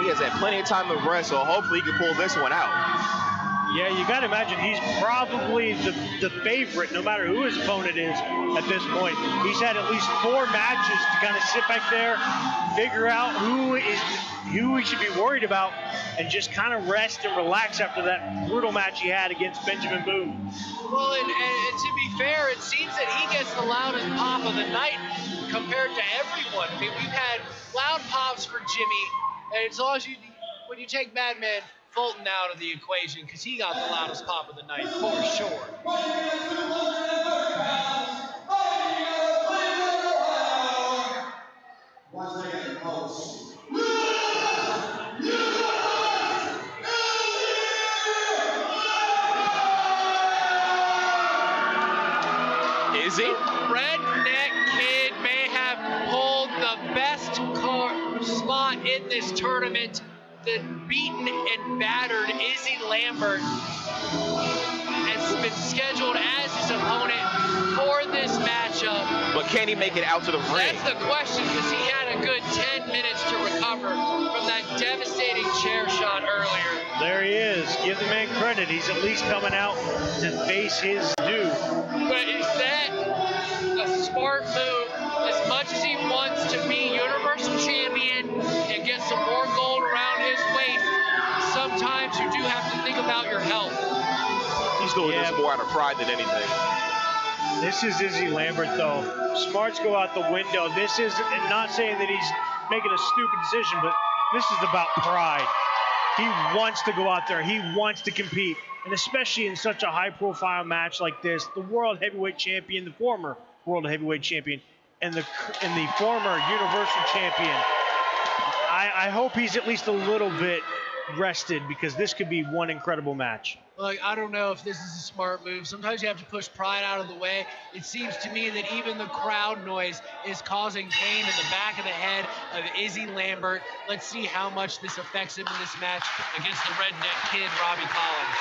He has had plenty of time to rest, so hopefully he can pull this one out. Yeah, you got to imagine he's probably the favorite, no matter who his opponent is at this point. He's had at least 4 matches to kind of sit back there, figure out who he should be worried about, and just kind of rest and relax after that brutal match he had against Benjamin Boone. Well, and to be fair, it seems that he gets the loudest pop of the night compared to everyone. I mean, we've had loud pops for Jimmy. And as long as when you take Madman Fulton out of the equation, because he got the loudest pop of the night, for sure. Is he? Redneck Kid may have pulled the best spot in this tournament. The beaten and battered Izzy Lambert has been scheduled as his opponent for this matchup. But can he make it out to the ring? That's the question, because he had a good 10 minutes to recover from that devastating chair shot earlier. There he is. Give the man credit. He's at least coming out to face his due. But is that a smart move? As much as he wants to be Universal Champion and get some more gold around his waist, sometimes you do have to think about your health. He's doing this more out of pride than anything. This is Izzy Lambert, though. Smarts go out the window. This is, and not saying that he's making a stupid decision, but this is about pride. He wants to go out there. He wants to compete. And especially in such a high-profile match like this, the World Heavyweight Champion, the former World Heavyweight Champion, and the former Universal Champion. I hope he's at least a little bit rested, because this could be one incredible match. Look, I don't know if this is a smart move. Sometimes you have to push pride out of the way. It seems to me that even the crowd noise is causing pain in the back of the head of Izzy Lambert. Let's see how much this affects him in this match against the Redneck Kid, Robby Collins.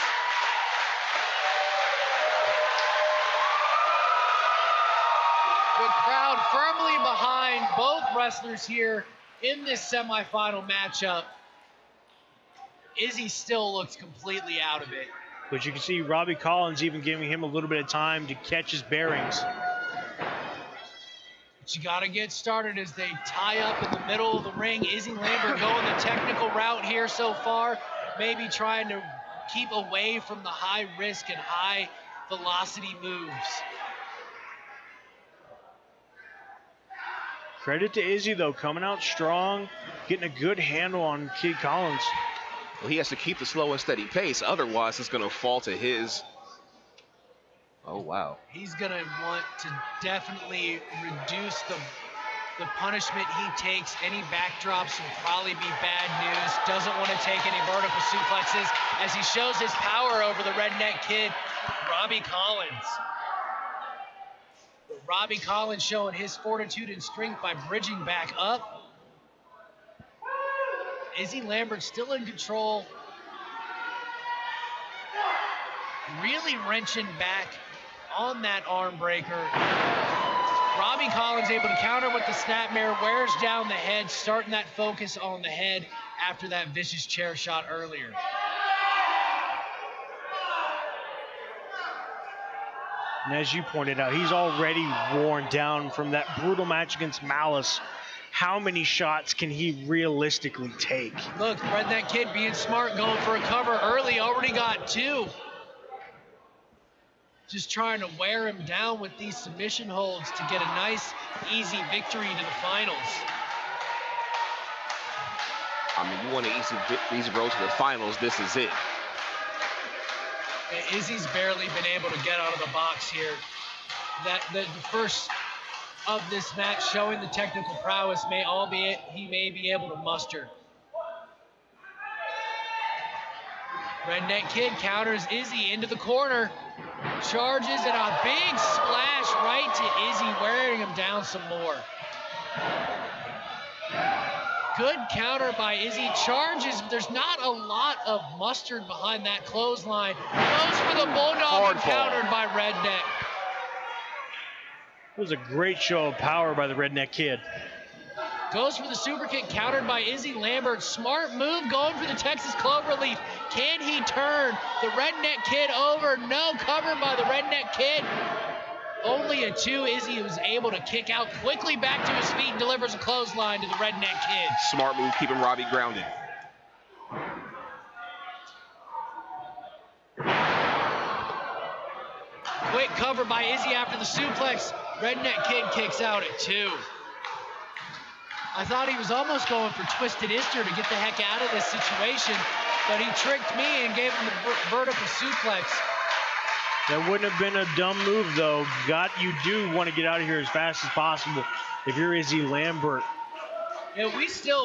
The crowd firmly behind both wrestlers here in this semifinal matchup. Izzy still looks completely out of it. But you can see Robby Collins even giving him a little bit of time to catch his bearings. But you got to get started as they tie up in the middle of the ring. Izzy Lambert going the technical route here so far, maybe trying to keep away from the high risk and high velocity moves. Credit to Izzy, though, coming out strong, getting a good handle on Kid Collins. Well, he has to keep the slow and steady pace. Otherwise, it's going to fall to his. Oh, wow. He's going to want to definitely reduce the punishment he takes. Any backdrops will probably be bad news. Doesn't want to take any vertical suplexes as he shows his power over the Redneck Kid, Robby Collins. But Robby Collins showing his fortitude and strength by bridging back up. Izzy Lambert still in control. Really wrenching back on that arm breaker. Robby Collins able to counter with the snapmare, wears down the head, starting that focus on the head after that vicious chair shot earlier. And as you pointed out, he's already worn down from that brutal match against Malice. How many shots can he realistically take? Look, Redneck Kid being smart, going for a cover early, already got 2. Just trying to wear him down with these submission holds to get a nice, easy victory to the finals. I mean, you want an easy road to the finals, this is it. Izzy's barely been able to get out of the box here. The first of this match, showing the technical prowess he may be able to muster. Redneck Kid counters Izzy into the corner, charges, and a big splash right to Izzy, wearing him down some more. Good counter by Izzy, charges, but there's not a lot of mustard behind that clothesline. Goes for the bulldog and countered by Redneck. It was a great show of power by the Redneck Kid. Goes for the super kick, countered by Izzy Lambert. Smart move, going for the Texas Cloverleaf. Can he turn the Redneck Kid over? No, covered by the Redneck Kid. Only a 2. Izzy was able to kick out quickly back to his feet and delivers a clothesline to the Redneck Kid. Smart move, keeping Robby grounded. Quick cover by Izzy after the suplex. Redneck Kid kicks out at 2. I thought he was almost going for Twisted Easter to get the heck out of this situation, but he tricked me and gave him the vertical suplex. That wouldn't have been a dumb move, though. You do want to get out of here as fast as possible if you're Izzy Lambert. Yeah,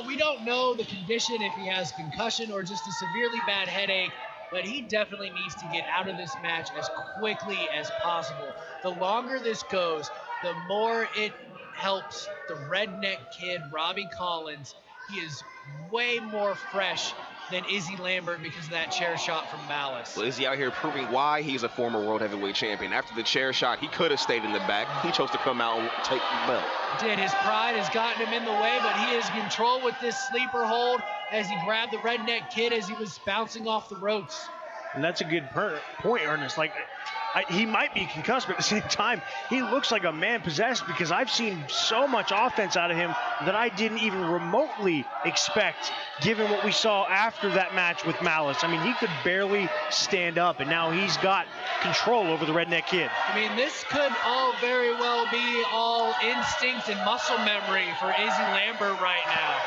we don't know the condition, if he has concussion or just a severely bad headache, but he definitely needs to get out of this match as quickly as possible. The longer this goes, the more it helps the Redneck Kid, Robby Collins. He is way more fresh than Izzy Lambert because of that chair shot from Malice. Well, Izzy out here proving why he's a former World Heavyweight Champion. After the chair shot, he could have stayed in the back. He chose to come out and take the belt. His pride has gotten him in the way, but he is in control with this sleeper hold as he grabbed the Redneck Kid as he was bouncing off the ropes. And that's a good point, Ernest. He might be concussed, but at the same time, he looks like a man possessed because I've seen so much offense out of him that I didn't even remotely expect, given what we saw after that match with Malice. I mean, he could barely stand up, and now he's got control over the Redneck Kid. I mean, this could all very well be all instinct and muscle memory for Izzy Lambert right now.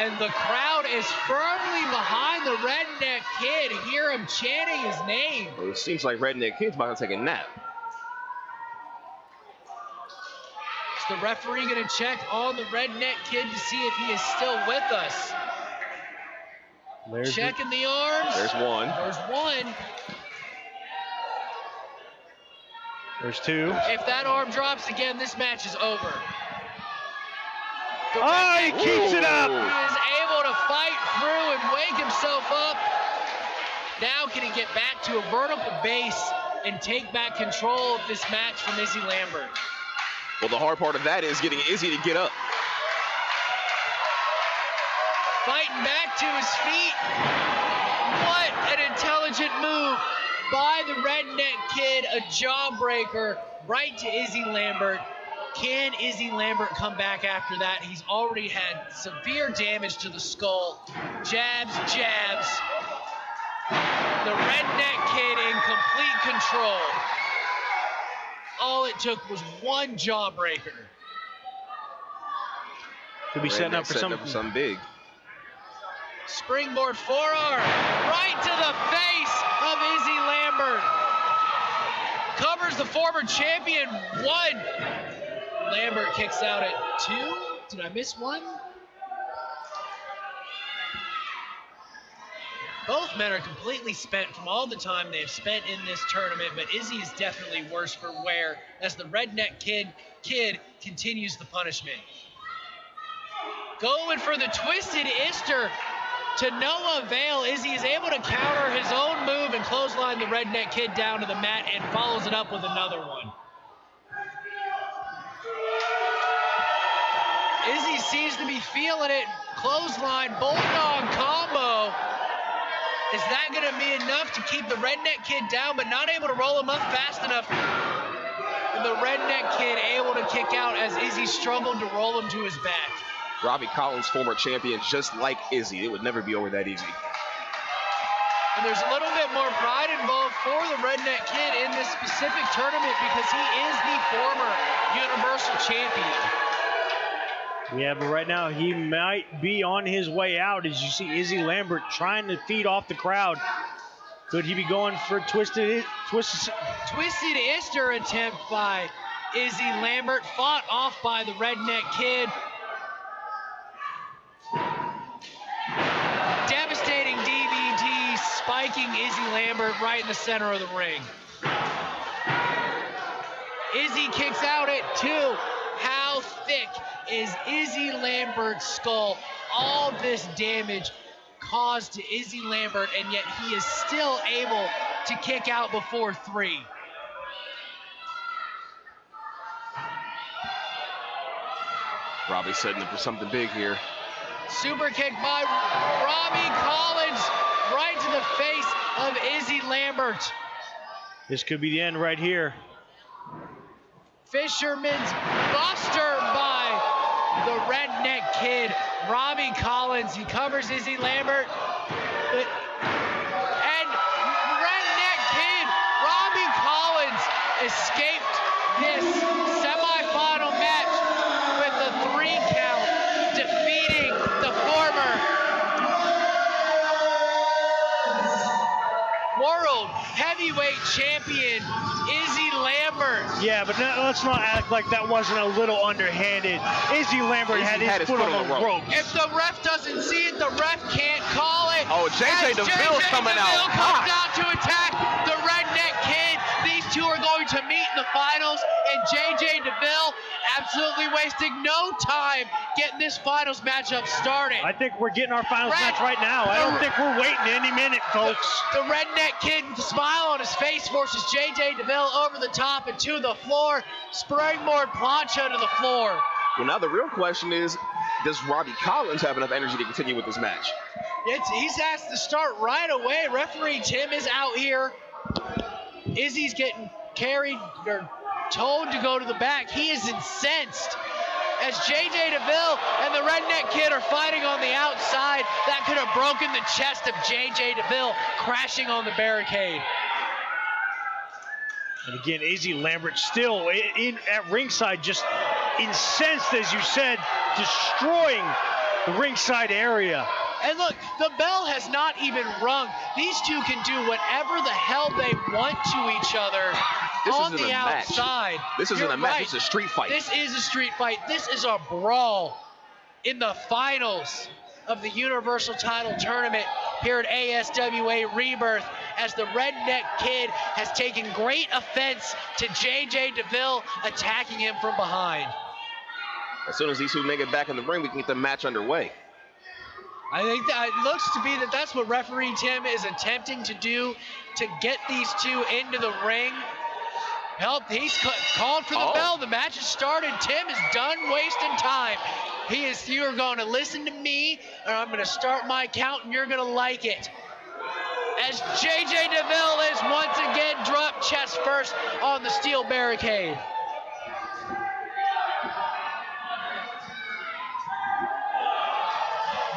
And the crowd is firmly behind the Redneck Kid. Hear him chanting his name. Well, it seems like Redneck Kid's about to take a nap. Is the referee going to check on the Redneck Kid to see if he is still with us? Checking the arms. There's one. There's one. There's 2. If that arm drops again, this match is over. He keeps it up. He is able to fight through and wake himself up. Now can he get back to a vertical base and take back control of this match from Izzy Lambert? Well, the hard part of that is getting Izzy to get up. Fighting back to his feet. What an intelligent move by the Redneck Kid. A jawbreaker right to Izzy Lambert. Can Izzy Lambert come back after that? He's already had severe damage to the skull. Jabs, jabs. The Redneck Kid in complete control. All it took was one jawbreaker. Could be setting up for something big. Springboard forearm right to the face of Izzy Lambert. Covers the former champion. 1. Lambert kicks out at 2. Did I miss 1? Both men are completely spent from all the time they've spent in this tournament, but Izzy is definitely worse for wear as the Redneck Kid continues the punishment. Going for the Twisted Easter to no avail. Izzy is able to counter his own move and clothesline the Redneck Kid down to the mat and follows it up with another one. Izzy seems to be feeling it. Clothesline, bulldog combo. Is that going to be enough to keep the Redneck Kid down, but not able to roll him up fast enough? And the Redneck Kid able to kick out as Izzy struggled to roll him to his back. Robby Collins, former champion, just like Izzy. It would never be over that easy. And there's a little bit more pride involved for the Redneck Kid in this specific tournament because he is the former Universal Champion. Yeah, but right now he might be on his way out as you see Izzy Lambert trying to feed off the crowd. Could he be going for Twisted Easter attempt by Izzy Lambert, fought off by the Redneck Kid. Devastating DVT, spiking Izzy Lambert right in the center of the ring. Izzy kicks out at 2. How thick is Izzy Lambert's skull? All this damage caused to Izzy Lambert, and yet he is still able to kick out before 3. Robby setting up for something big here. Super kick by Robby Collins right to the face of Izzy Lambert. This could be the end right here. Fisherman's Buster by the Redneck Kid, Robby Collins. He covers Izzy Lambert. And Redneck Kid, Robby Collins escaped this semifinal match with a 3 count, defeating the former world heavyweight champion, Izzy Lambert. Yeah, but let's not act like that wasn't a little underhanded. Izzy Lambert had his foot on the rope. If the ref doesn't see it, the ref can't call it. Oh, JJ DeVille's coming out. JJ DeVille comes out to attack the Redneck Kid. These two are going to meet in the finals, and JJ DeVille absolutely wasting no time getting this finals matchup started. I think we're getting our finals match right now. I don't think we're waiting any minute, folks. The Redneck Kid with a smile on his face forces JJ DeVille over the top and to the floor. Springboard plancha to the floor. Well, now the real question is, does Robby Collins have enough energy to continue with this match? He's asked to start right away. Referee Tim is out here. Izzy's getting carried or told to go to the back. He is incensed as JJ DeVille and the Redneck Kid are fighting on the outside. That could have broken the chest of JJ DeVille, crashing on the barricade. And again, Izzy Lambert still at ringside, just incensed, as you said, destroying the ringside area. And look, the bell has not even rung. These two can do whatever the hell they want to each other on the outside. This isn't a match. This is a street fight. This is a street fight. This is a brawl in the finals of the Universal Title Tournament here at ASWA Rebirth, as the Redneck Kid has taken great offense to JJ DeVille attacking him from behind. As soon as these two make it back in the ring, we can get the match underway. I think that it looks to be that that's what referee Tim is attempting to do, to get these two into the ring. He's called for the bell. The match has started. Tim is done wasting time. You're going to listen to me, or I'm going to start my count, and you're going to like it. As JJ DeVille is once again dropped chest first on the steel barricade.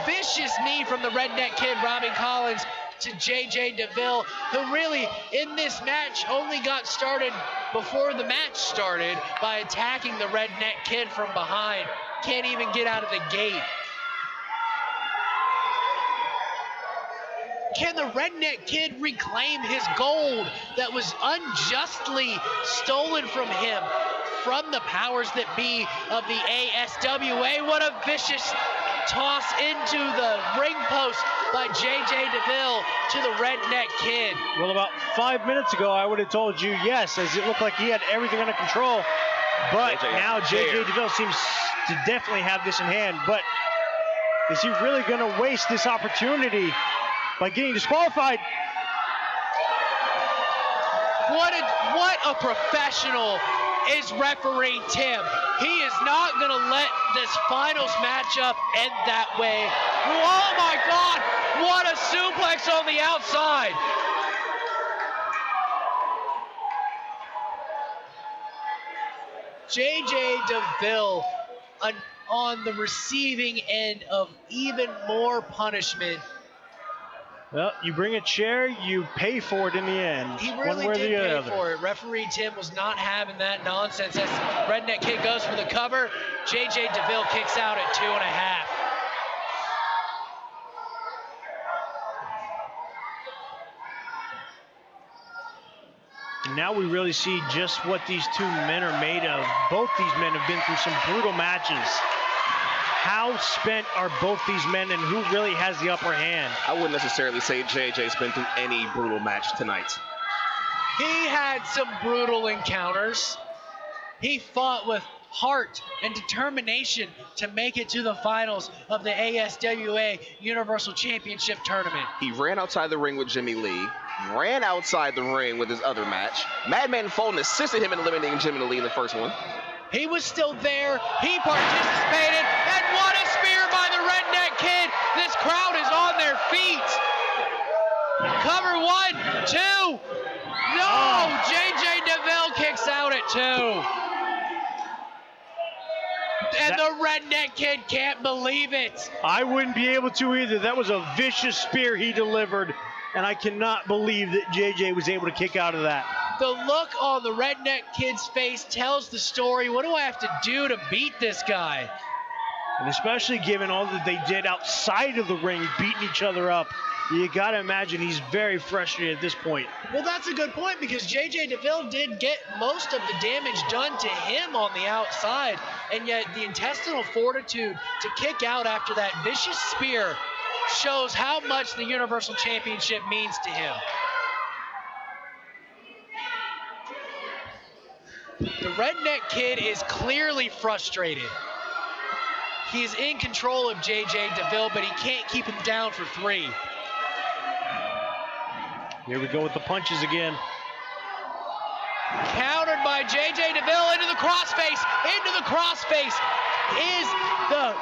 Vicious knee from the Redneck Kid, Robby Collins, to JJ DeVille, who really, in this match, only got started before the match started by attacking the Redneck Kid from behind. Can't even get out of the gate. Can the Redneck Kid reclaim his gold that was unjustly stolen from him from the powers that be of the ASWA? What a vicious toss into the ring post by JJ DeVille to the Redneck Kid. Well, about 5 minutes ago, I would have told you yes, as it looked like he had everything under control. But now JJ DeVille seems to definitely have this in hand. But is he really going to waste this opportunity by getting disqualified? What a professional is referee Tim. He is not going to let this finals matchup end that way. Oh my God, what a suplex on the outside. JJ DeVille on the receiving end of even more punishment. Well, you bring a chair, you pay for it in the end. He really did pay for it. Referee Tim was not having that nonsense. As Redneck Kid goes for the cover, JJ DeVille kicks out at 2.5. And now we really see just what these two men are made of. Both these men have been through some brutal matches. How spent are both these men, and who really has the upper hand? I wouldn't necessarily say JJ's been through any brutal match tonight. He had some brutal encounters. He fought with heart and determination to make it to the finals of the ASWA Universal Championship Tournament. He ran outside the ring with Jimmy Lee, ran outside the ring with his other match. Madman Fulton assisted him in eliminating Jimmy Lee in the first one. He was still there. He participated. And what a spear by the Redneck Kid. This crowd is on their feet. Cover 1, 2. No! JJ DeVille kicks out at 2. And the Redneck Kid can't believe it. I wouldn't be able to either. That was a vicious spear he delivered, and I cannot believe that JJ was able to kick out of that. The look on the Redneck Kid's face tells the story. What do I have to do to beat this guy? And especially given all that they did outside of the ring, beating each other up, you got to imagine he's very frustrated at this point. Well, that's a good point, because JJ DeVille did get most of the damage done to him on the outside, and yet the intestinal fortitude to kick out after that vicious spear shows how much the Universal Championship means to him. The Redneck Kid is clearly frustrated. He is in control of JJ DeVille, but he can't keep him down for 3. Here we go with the punches again. Countered by JJ DeVille into the crossface. Into the crossface. Is the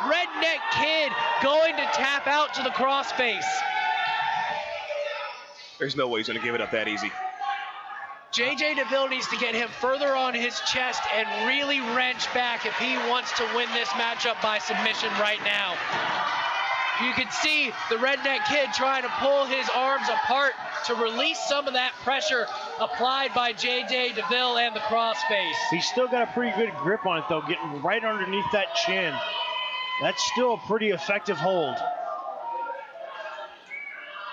Redneck Kid going to tap out to the crossface? There's no way he's going to give it up that easy. JJ DeVille needs to get him further on his chest and really wrench back if he wants to win this matchup by submission right now. You can see the Redneck Kid trying to pull his arms apart to release some of that pressure applied by JJ DeVille and the crossface. He's still got a pretty good grip on it, though, getting right underneath that chin. That's still a pretty effective hold.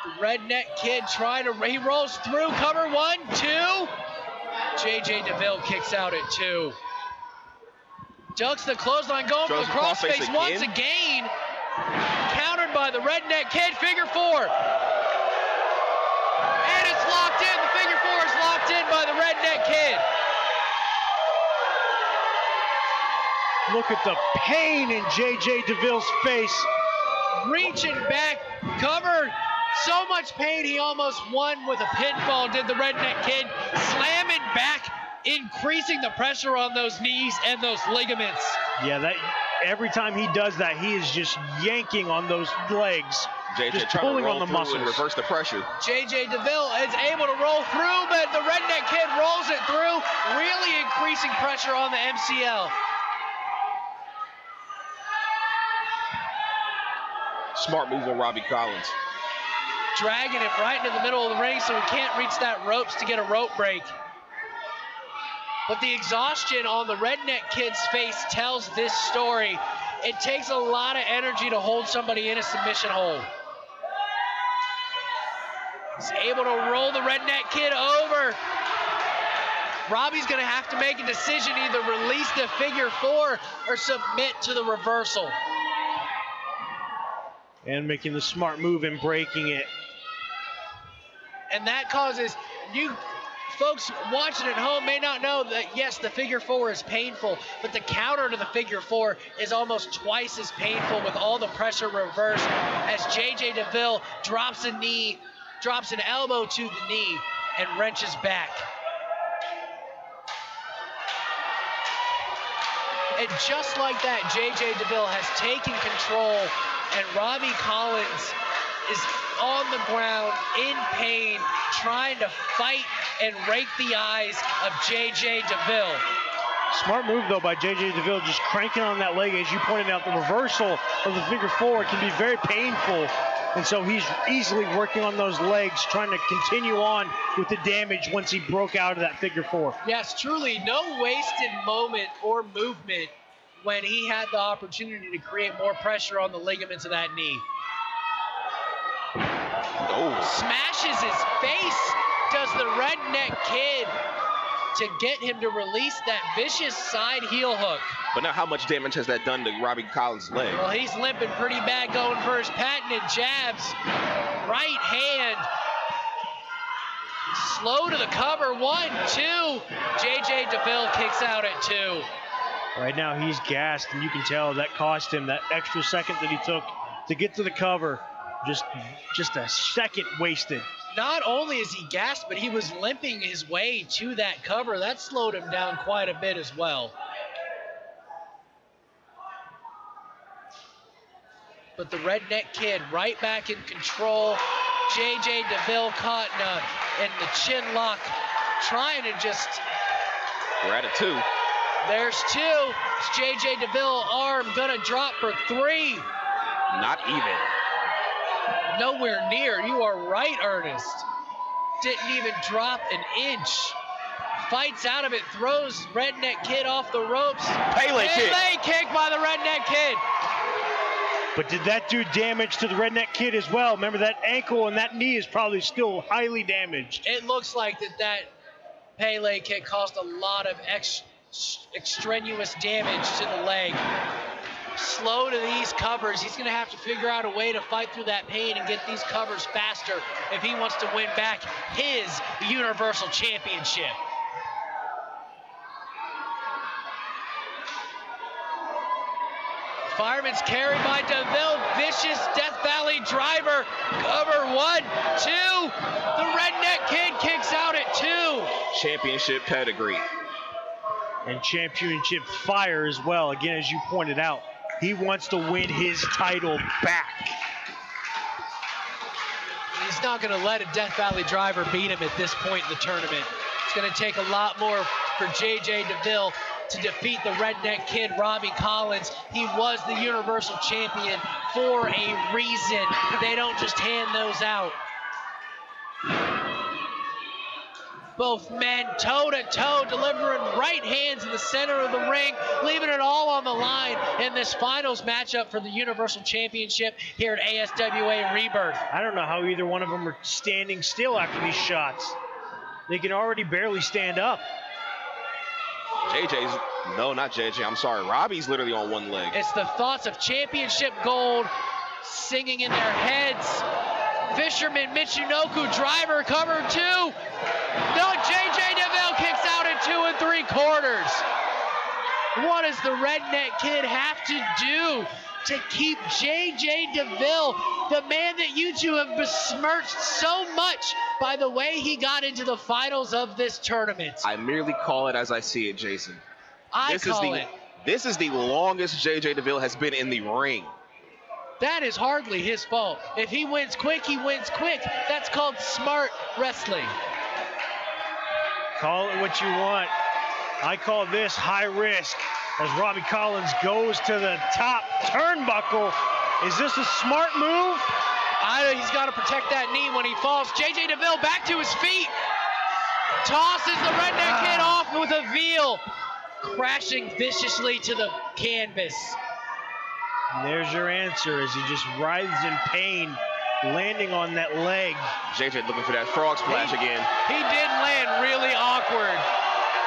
The Redneck Kid trying to, he rolls through, cover 1, 2. JJ DeVille kicks out at 2. Ducks the clothesline, going for the crossface once again. Countered by the Redneck Kid, figure 4. And it's locked in, the figure 4 is locked in by the Redneck Kid. Look at the pain in JJ DeVille's face. Reaching back, covered. So much pain, he almost won with a pinfall, did the Redneck Kid. Slamming back, increasing the pressure on those knees and those ligaments. Yeah, that every time he does that, he is just yanking on those legs. JJ just trying pulling to roll on the through muscles. and reverse the pressure. JJ DeVille is able to roll through, but the Redneck Kid rolls it through, really increasing pressure on the MCL. Smart move on Robby Collins. Dragging him right into the middle of the ring so he can't reach that ropes to get a rope break. But the exhaustion on the Redneck Kid's face tells this story. It takes a lot of energy to hold somebody in a submission hold. He's able to roll the Redneck Kid over. Robby's gonna have to make a decision, either release the figure 4 or submit to the reversal. And making the smart move and breaking it. And that causes, you folks watching at home may not know that, yes, the figure 4 is painful, but the counter to the figure 4 is almost twice as painful with all the pressure reversed as JJ DeVille drops a knee, drops an elbow to the knee and wrenches back. And just like that, JJ DeVille has taken control, and Robby Collins is on the ground in pain, trying to fight and rake the eyes of JJ DeVille. Smart move, though, by JJ DeVille, just cranking on that leg. As you pointed out, the reversal of the figure 4 can be very painful, and so he's easily working on those legs, trying to continue on with the damage once he broke out of that figure 4. Yes, truly, no wasted moment or movement when he had the opportunity to create more pressure on the ligaments of that knee. Oh. Smashes his face does the Redneck Kid to get him to release that vicious side heel hook. But now how much damage has that done to Robby Collins' leg? Well, he's limping pretty bad going for his patented jabs. Right hand. Slow to the cover, 1, 2. JJ DeVille kicks out at 2. Right now he's gassed, and you can tell that cost him that extra second that he took to get to the cover. Just a second wasted. Not only is he gassed, but he was limping his way to that cover. That slowed him down quite a bit as well. But the Redneck Kid right back in control. JJ DeVille caught in the chin lock, trying to just... We're at a 2. There's 2. It's JJ DeVille arm gonna drop for 3. Not even. Nowhere near. You are right, Ernest. Didn't even drop an inch. Fights out of it, throws Redneck Kid off the ropes. Pele kick by the Redneck Kid. But did that do damage to the Redneck Kid as well? Remember, that ankle and that knee is probably still highly damaged. It looks like that Pele kick caused a lot of extraneous damage to the leg. Slow to these covers. He's going to have to figure out a way to fight through that pain and get these covers faster if he wants to win back his Universal Championship. Fireman's carry by DeVille. Vicious Death Valley driver. Cover 1, 2. The Redneck Kid kicks out at 2. Championship pedigree. And championship fire as well. Again, as you pointed out, he wants to win his title back. He's not going to let a Death Valley driver beat him at this point in the tournament. It's going to take a lot more for JJ DeVille to defeat the Redneck Kid, Robby Collins. He was the Universal Champion for a reason. They don't just hand those out. Both men toe-to-toe, delivering right hands in the center of the ring, leaving it all on the line in this finals matchup for the Universal Championship here at ASWA Rebirth. I don't know how either one of them are standing still after these shots. They can already barely stand up. No, not JJ, I'm sorry. Robby's literally on one leg. It's the thoughts of championship gold singing in their heads. Fisherman Michinoku driver cover 2. No, JJ DeVille kicks out at 2 3/4. What does the Redneck Kid have to do to keep JJ DeVille, the man that you two have besmirched so much by the way he got into the finals of this tournament? I merely call it as I see it, Jason. This is the longest JJ DeVille has been in the ring. That is hardly his fault. If he wins quick, he wins quick. That's called smart wrestling. Call it what you want. I call this high risk as Robby Collins goes to the top turnbuckle. Is this a smart move? He's got to protect that knee when he falls. JJ DeVille back to his feet. Tosses the Redneck Kid off with a veal. Crashing viciously to the canvas. And there's your answer as he just writhes in pain, landing on that leg. JJ looking for that frog splash again. He did land really awkward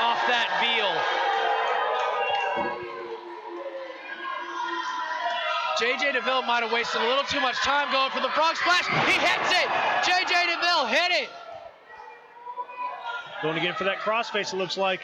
off that veal. JJ DeVille might have wasted a little too much time going for the frog splash. He hits it. JJ DeVille hit it. Going again for that crossface, it looks like.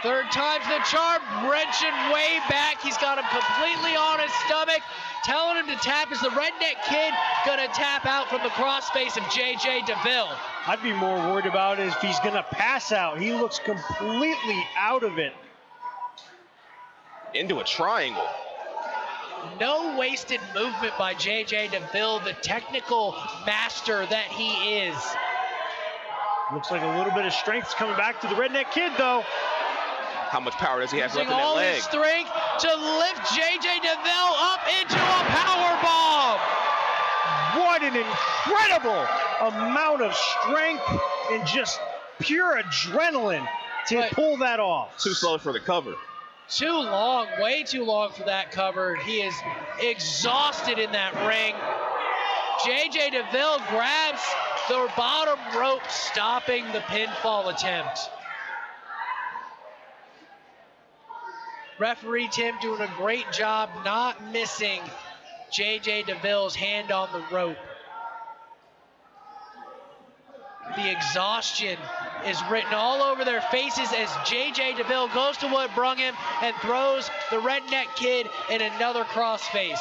Third time's the charm, wrenching way back. He's got him completely on his stomach, telling him to tap. Is the Redneck Kid gonna tap out from the crossface of JJ DeVille? I'd be more worried about if he's gonna pass out. He looks completely out of it. Into a triangle. No wasted movement by JJ DeVille, the technical master that he is. Looks like a little bit of strength's coming back to the Redneck Kid, though. How much power does he have left in that all leg? his strength to lift JJ DeVille up into a power bomb. What an incredible amount of strength and just pure adrenaline to pull that off. Too slow for the cover. Too long, way too long for that cover. He is exhausted in that ring. JJ DeVille grabs the bottom rope, stopping the pinfall attempt. Referee Tim doing a great job not missing JJ DeVille's hand on the rope. The exhaustion is written all over their faces as JJ DeVille goes to what brung him and throws the Redneck Kid in another crossface.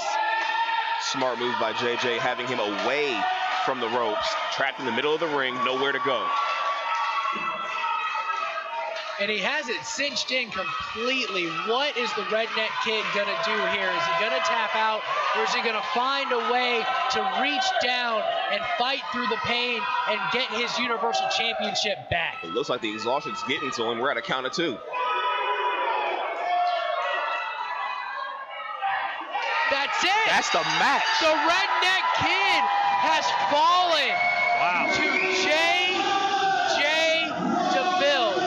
Smart move by JJ, having him away from the ropes, trapped in the middle of the ring, nowhere to go. And he has it cinched in completely. What is the Redneck Kid gonna do here? Is he gonna tap out, or is he gonna find a way to reach down and fight through the pain and get his Universal Championship back? It looks like the exhaustion's getting to him. We're at a count of 2. That's it. That's the match. The Redneck Kid has fallen Wow. to JJ DeVille.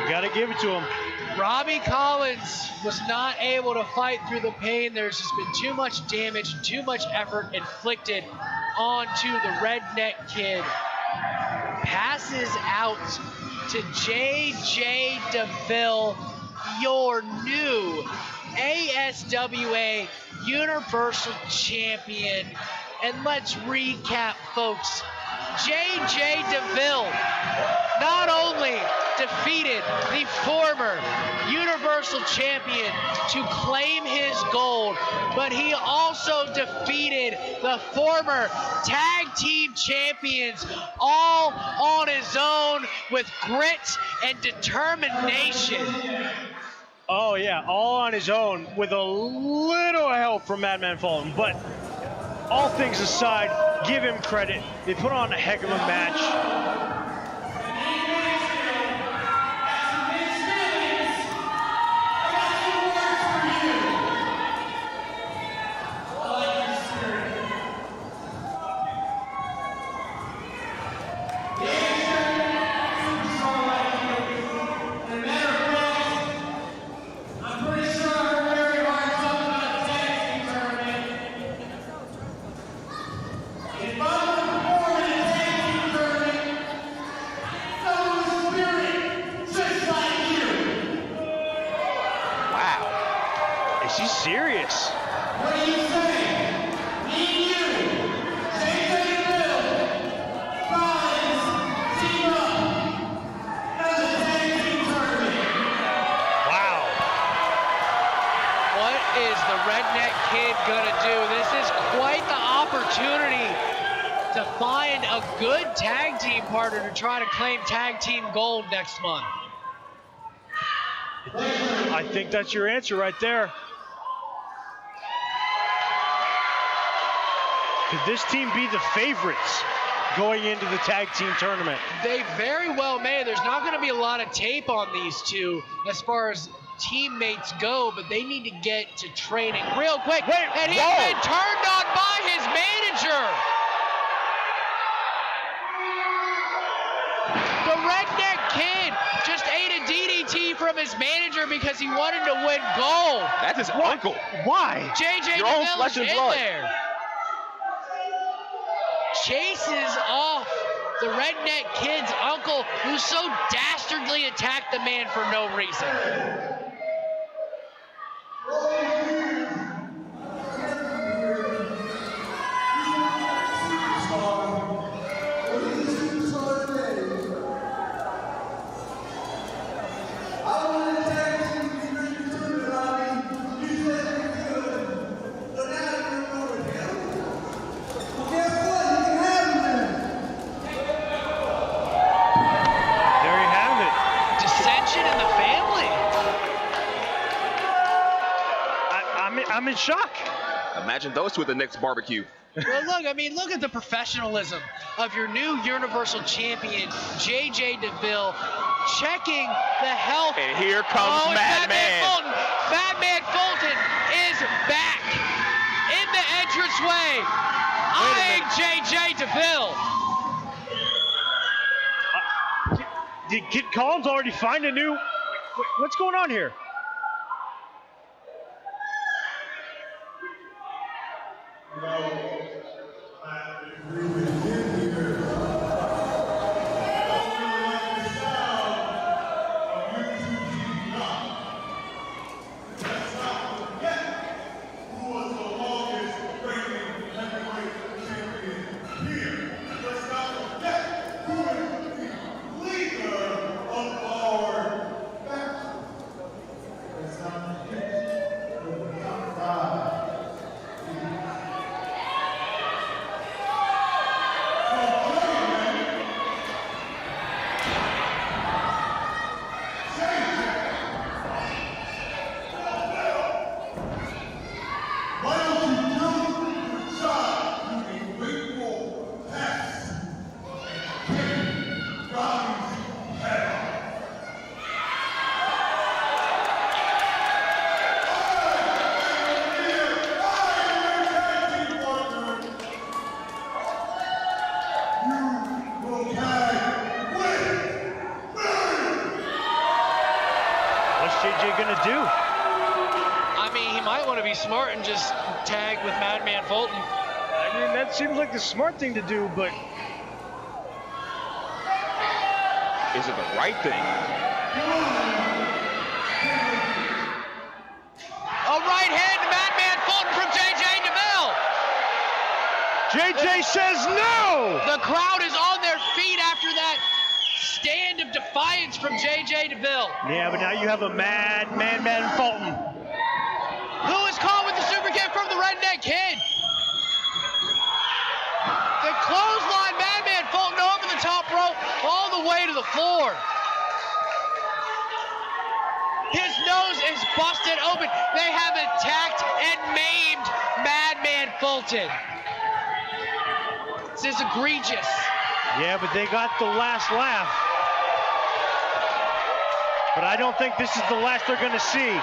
Gotta give it to him. Robby Collins was not able to fight through the pain. There's just been too much damage, too much effort inflicted onto the Redneck Kid. Passes out to JJ DeVille, your new ASWA Universal Champion. And let's recap, folks. JJ DeVille not only defeated the former Universal Champion to claim his gold, but he also defeated the former Tag Team Champions all on his own with grit and determination. Oh yeah, all on his own with a little help from Madman Fulton. But all things aside, give him credit. They put on a heck of a match. She's serious. What do you say? Me and you, JJ DeVille, Collins, team up for the tag team tournament. Wow. What is the Redneck Kid gonna do? This is quite the opportunity to find a good tag team partner to try to claim tag team gold next month. I think that's your answer right there. Could this team be the favorites going into the tag team tournament? They very well may. There's not going to be a lot of tape on these two as far as teammates go, but they need to get to training real quick. Wait, and he's whoa. been turned on by his manager. The Redneck Kid just ate a DDT from his manager because he wanted to win gold. That's his uncle. Why? JJ Your own DeVille flesh is and in blood. there. Chases off the Redneck Kid's uncle, who so dastardly attacked the man for no reason. I'm in shock. Imagine those two at the next barbecue. Well, look, I mean, look at the professionalism of your new Universal Champion, J.J. DeVille, checking the health. And here comes Madman Fulton. Madman Fulton is back in the entranceway, eyeing J.J. DeVille. Did Kid Collins already find a new... What's going on here? Smart and just tag with Madman Fulton. I mean, that seems like the smart thing to do, but is it the right thing? A right hand to Madman Fulton from J.J. DeVille. J.J. says no! The crowd is on their feet after that stand of defiance from J.J. DeVille. Yeah, but now you have a Madman Fulton. Who is caught with the super kick from the Redneck Kid? The clothesline, Madman Fulton over the top rope, all the way to the floor. His nose is busted open. They have attacked and maimed Madman Fulton. This is egregious. Yeah, but they got the last laugh. But I don't think this is the last they're going to see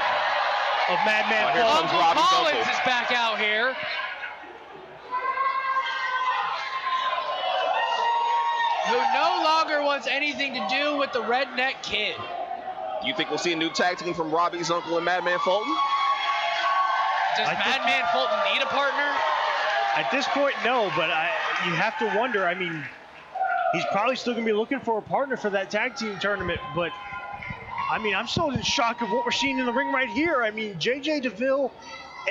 of Madman Fulton. Uncle Collins is back out here. Who no longer wants anything to do with the Redneck Kid. Do you think we'll see a new tag team from Robby's uncle and Madman Fulton? Does Madman Fulton need a partner? At this point, no, but you have to wonder. I mean, he's probably still going to be looking for a partner for that tag team tournament, but I mean, I'm still in shock of what we're seeing in the ring right here. I mean, J.J. DeVille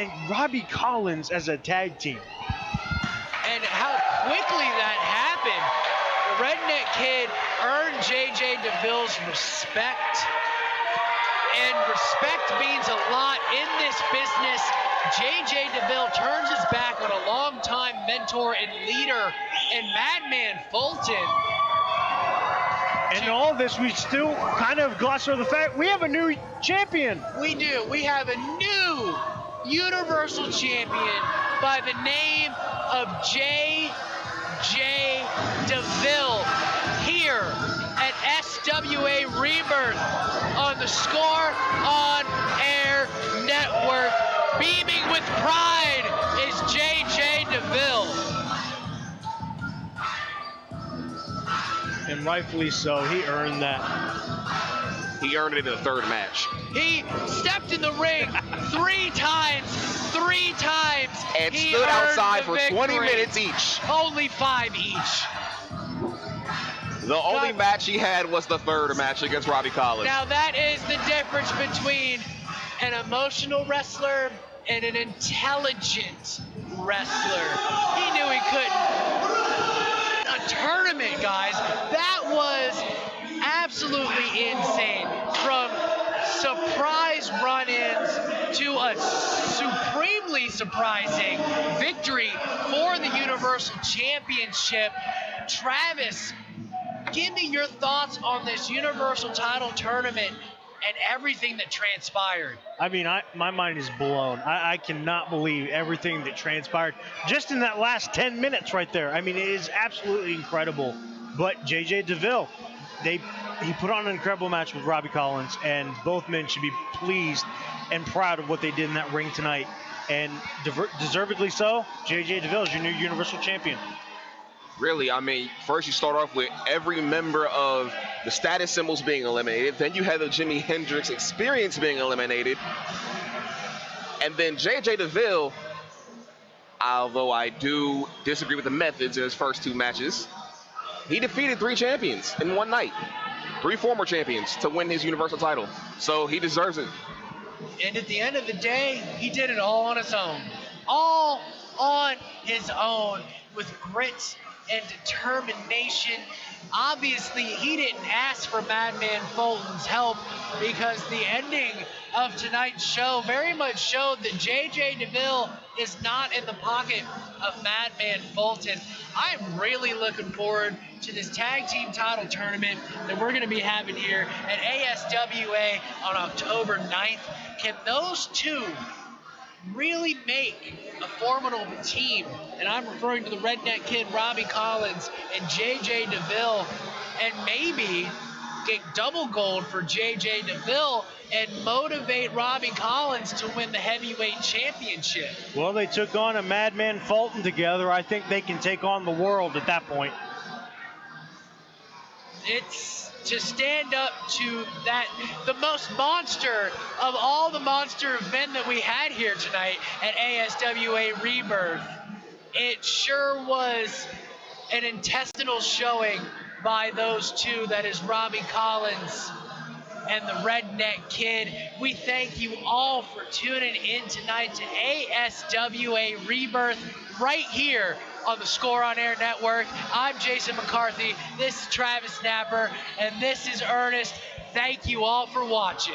and Robby Collins as a tag team. And how quickly that happened. The Redneck Kid earned J.J. DeVille's respect. And respect means a lot in this business. J.J. DeVille turns his back on a longtime mentor and leader in Madman Fulton. And all this, we still kind of gloss over the fact we have a new champion. We do. We have a new Universal Champion by the name of J.J. DeVille here at ASWA Rebirth on the Score On Air Network. Beaming with pride is J.J. DeVille. And rightfully so, he earned that. He earned it in the third match. He stepped in the ring 3 times. And he stood outside for victory. 20 minutes each. Only 5 each. The only match he had was the third match against Robby Collins. Now that is the difference between an emotional wrestler and an intelligent wrestler. He knew he couldn't. A tournament, guys, that was absolutely insane. From surprise run-ins to a supremely surprising victory for the Universal Championship. Travis, give me your thoughts on this Universal Title Tournament and everything that transpired. I mean, my mind is blown. I cannot believe everything that transpired just in that last 10 minutes right there. I mean, it is absolutely incredible. But J.J. DeVille, he put on an incredible match with Robby Collins, and both men should be pleased and proud of what they did in that ring tonight. And deservedly so, J.J. DeVille is your new Universal Champion. Really, I mean, first you start off with every member of the status symbols being eliminated. Then you had the Jimi Hendrix Experience being eliminated. And then J.J. DeVille, although I do disagree with the methods in his first 2 matches, he defeated 3 champions in one night. 3 former champions to win his Universal title. So he deserves it. And at the end of the day, he did it all on his own. All on his own, with grit and determination. Obviously, he didn't ask for Madman Fulton's help, because the ending of tonight's show very much showed that J.J. DeVille is not in the pocket of Madman Fulton. I'm really looking forward to this tag team title tournament that we're going to be having here at ASWA on October 9th. Can those two really make a formidable team? And I'm referring to the Redneck Kid, Robby Collins, and J.J. DeVille, and maybe get double gold for J.J. DeVille and motivate Robby Collins to win the heavyweight championship. Well, they took on a Madman Fulton together. I think they can take on the world at that point. It's to stand up to that, the most monster of all the monster event that we had here tonight at ASWA Rebirth. It sure was an intestinal showing by those two, that is Robby Collins and the Redneck Kid. We thank you all for tuning in tonight to ASWA Rebirth right here on the Score on Air Network. I'm Jason McCarthy, this is Travis Snapper, and this is Ernest. Thank you all for watching.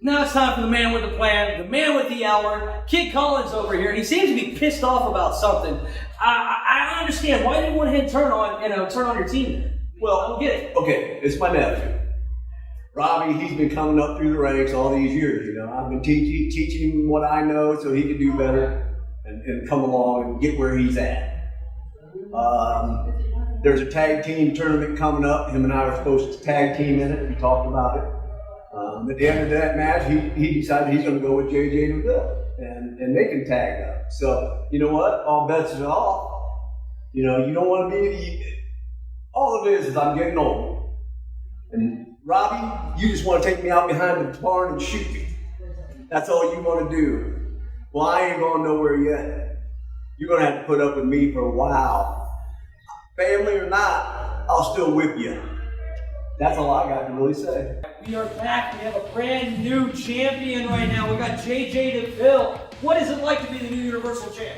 Now it's time for the man with the plan, the man with the hour, Kid Collins over here, and he seems to be pissed off about something. I understand. Why did you want him to turn on your team? Well, I don't get it. Okay, it's my nephew. Robby, he's been coming up through the ranks all these years, you know. I've been teaching him what I know so he can do better and come along and get where he's at. There's a tag team tournament coming up. Him and I are supposed to tag team in it. We talked about it. At the end of that match, he decided he's going to go with J.J. DeVille, and they can tag up. So, you know what? All bets are off. You know, you don't want to be... All it is I'm getting old. And Robby, you just want to take me out behind the barn and shoot me. That's all you want to do. Well, I ain't going nowhere yet. You're going to have to put up with me for a while. Family or not, I'll still whip you. That's all I got to really say. We are back. We have a brand new champion right now. We got J.J. DeVille. What is it like to be the new Universal Champ?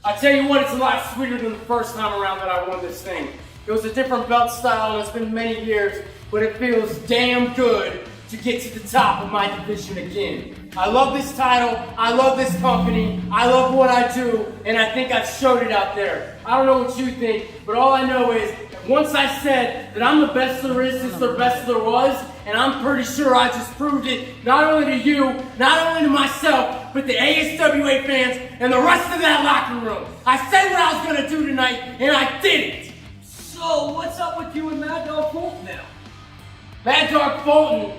I tell you what, it's a lot sweeter than the first time around that I won this thing. It was a different belt style, and it's been many years, but it feels damn good to get to the top of my division again. I love this title, I love this company, I love what I do, and I think I've showed it out there. I don't know what you think, but all I know is that once I said that I'm the best there is since the best there was, and I'm pretty sure I just proved it, not only to you, not only to myself, but the ASWA fans and the rest of that locker room. I said what I was going to do tonight, and I did it. So, what's up with you and Mad Dog Fulton now? Mad Dog Fulton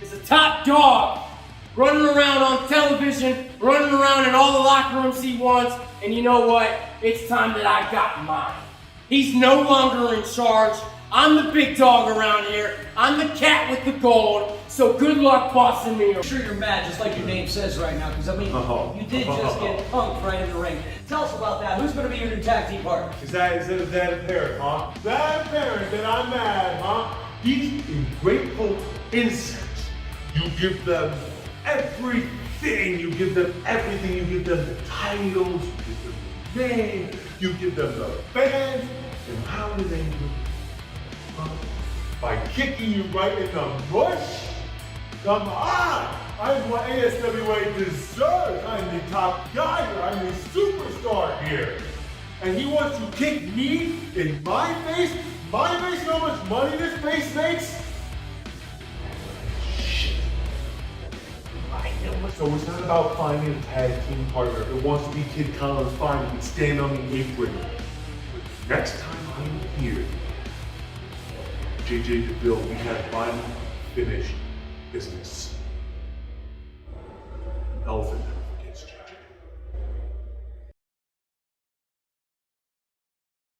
is a top dog, running around on television, running around in all the locker rooms he wants, and you know what? It's time that I got mine. He's no longer in charge. I'm the big dog around here. I'm the cat with the gold, so good luck bossing me. I'm sure you're mad, just like your name says right now, because I mean, you did just get punked right in the ring. Tell us about that. Who's going to be your new tag team partner? Is it that apparent, huh? That apparent that I'm mad, huh? These ungrateful insects. You give them everything. You give them everything. You give them the titles. You give them the name. You give them the fans. And how do they do it? By kicking you right in the bush? Come on! I'm what ASWA deserves. I'm the top guy here. I'm the superstar here. And he wants to kick me in my face? My face, know how much money this face makes? So it's not about finding a tag team partner. It wants to be Kid Collins fine. He can stand on the apron. But next time I'm here, JJ DeVille, we have unfinished business. Elephant.